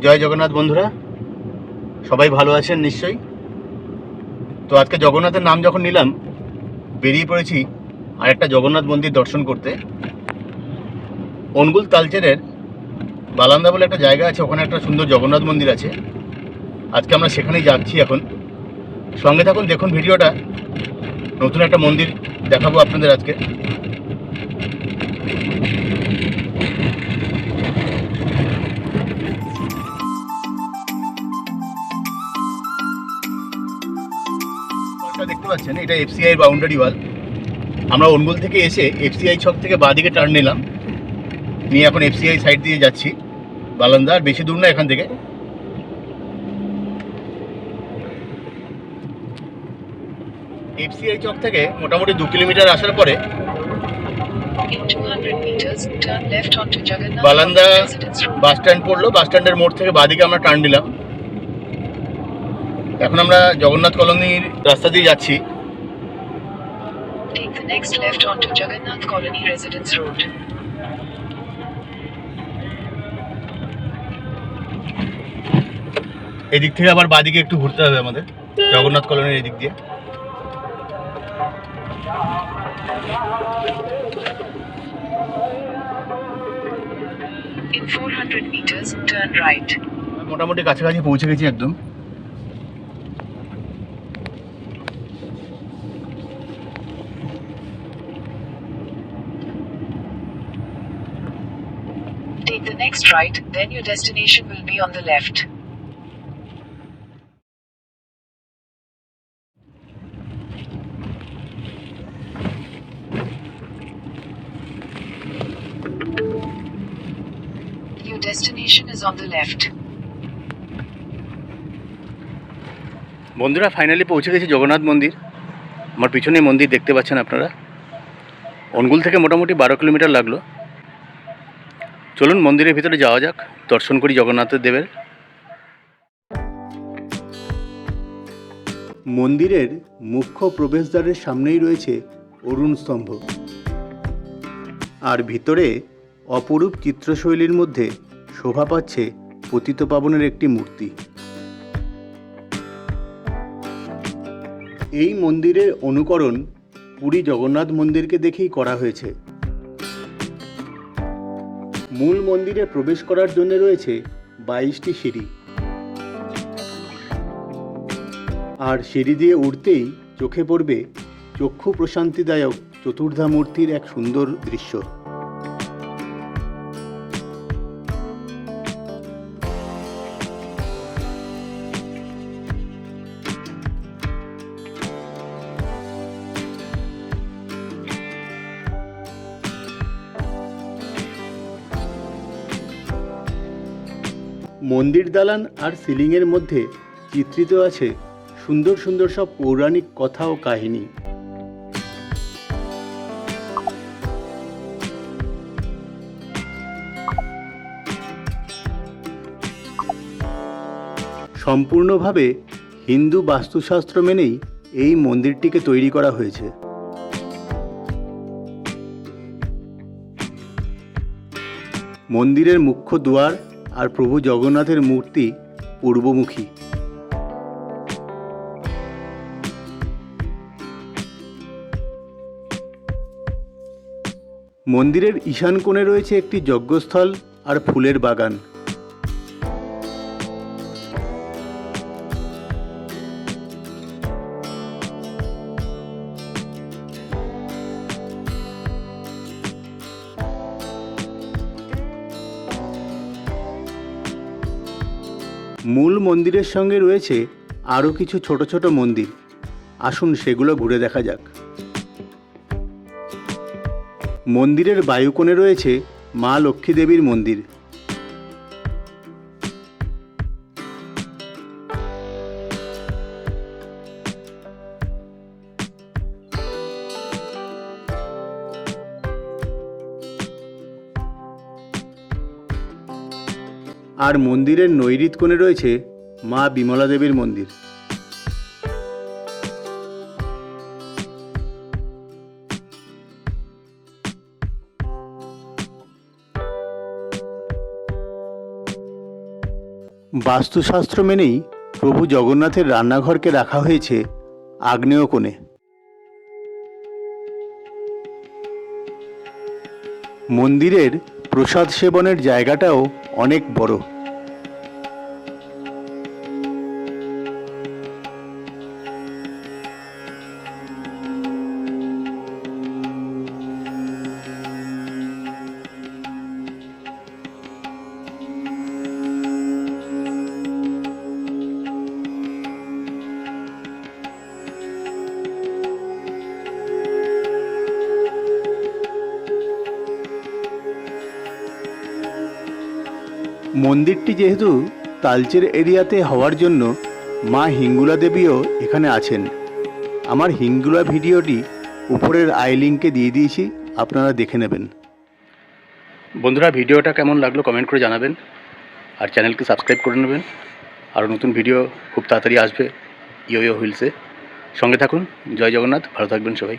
জয় জগন্নাথ বন্ধুরা, সবাই ভালো আছেন নিশ্চয়ই। তো আজকে জগন্নাথের নাম যখন নিলাম, বেরিয়ে পড়েছি আরেকটা জগন্নাথ মন্দির দর্শন করতে। অনুগুল তালচেরের বালান্দা বলে একটা জায়গা আছে, ওখানে একটা সুন্দর জগন্নাথ মন্দির আছে। আজকে আমরা সেখানেই যাচ্ছি। এখন সঙ্গে থাকুন, দেখুন ভিডিওটা। নতুন একটা মন্দির দেখাবো আপনাদের আজকে। দেখতে পাচ্ছেন, এটা এফসিআই বাউন্ডারি ওয়াল। আমরা অনুগুল থেকে এসে এফসিআই ছক থেকে বাঁদিকে টার্ন নিলাম, নিয়ে এখন এফসিআই সাইড দিয়ে যাচ্ছি বালান্দা। আর বেশি দূর না এখান থেকে। এফসিআই চক থেকে মোটামুটি 2 কিলোমিটার আসার পরে বালান্দা বাস স্ট্যান্ড পড়লো। বাস স্ট্যান্ডের মোড় থেকে বাঁদিকে আমরা টার্ন নিলাম। এখন আমরা জগন্নাথ কলোনির রাস্তা দিয়ে যাচ্ছি। Take the next left onto Jagannath Colony Residence Road. এদিক থেকে আবার বাঁদিকে একটু ঘুরতে হবে আমাদের, জগন্নাথ কলোনির এদিক দিয়ে। In 400 meters, turn right. মোটামুটি কাছাকাছি পৌঁছে গেছি একদম। Take the next right, then your destination will be on the left. Your destination is on the left. বন্ধুরা, ফাইনালি পৌঁছে গেছি জগন্নাথ মন্দির। আমার পিছনে মন্দির দেখতে পাচ্ছেন আপনারা। অনুগুল থেকে মোটামুটি 12 কিলোমিটার লাগলো। চলুন মন্দিরের ভিতরে যাওয়া যাক, দর্শন করি জগন্নাথ দেবের। মন্দিরের মুখ্য প্রবেশদ্বারের সামনেই রয়েছে অরুণ স্তম্ভ, আর ভিতরে অপরূপ চিত্রশৈলীর মধ্যে শোভা পাচ্ছে পতিতপাবনের একটি মূর্তি। এই মন্দিরের অনুকরণ পুরী জগন্নাথ মন্দিরকে দেখেই করা হয়েছে। মূল মন্দিরে প্রবেশ করার জন্য রয়েছে 22টি সিঁড়ি, আর সিঁড়ি দিয়ে উঠতেই চোখে পড়বে চক্ষু প্রশান্তিদায়ক চতুর্ধা মূর্তির এক সুন্দর দৃশ্য। মন্দির দালান আর সিলিংয়ের মধ্যে চিত্রিত আছে সুন্দর সুন্দর সব পৌরাণিক কথা ও কাহিনী। সম্পূর্ণভাবে হিন্দু বাস্তুশাস্ত্র মেনেই এই মন্দিরটিকে তৈরি করা হয়েছে। মন্দিরের মুখ্য দুয়ার আর প্রভু জগন্নাথের মূর্তি পূর্বমুখী। মন্দিরের ঈশান কোণে রয়েছে একটি যজ্ঞস্থল আর ফুলের বাগান। মূল মন্দিরের সঙ্গে রয়েছে আরও কিছু ছোট ছোট মন্দির। আসুন সেগুলো ঘুরে দেখা যাক। মন্দিরের বায়ুকোণে রয়েছে মা লক্ষ্মী দেবীর মন্দির। আর মন্দিরের নৈঋত কোণে রয়েছে মা বিমলা দেবীর মন্দির। বাস্তুশাস্ত্র মেনেই প্রভু জগন্নাথের রান্নাঘরকে রাখা হয়েছে আগ্নেয় কোণে। মন্দিরের প্রসাদ সেবনের জায়গাটাও অনেক বড়। মন্দিরটি যেহেতু তালচের এরিয়াতে হওয়ার জন্য মা হিঙ্গুলা দেবীও এখানে আছেন। আমার হিঙ্গুলা ভিডিওটি উপরের আই লিঙ্কে দিয়ে দিয়েছি, আপনারা দেখে নেবেন। বন্ধুরা, ভিডিওটা কেমন লাগলো কমেন্ট করে জানাবেন, আর চ্যানেলকে সাবস্ক্রাইব করে নেবেন। আরও নতুন ভিডিও খুব তাড়াতাড়ি আসবে ইয়ো হিলসে। সঙ্গে থাকুন। জয় জগন্নাথ, ভালো থাকবেন সবাই।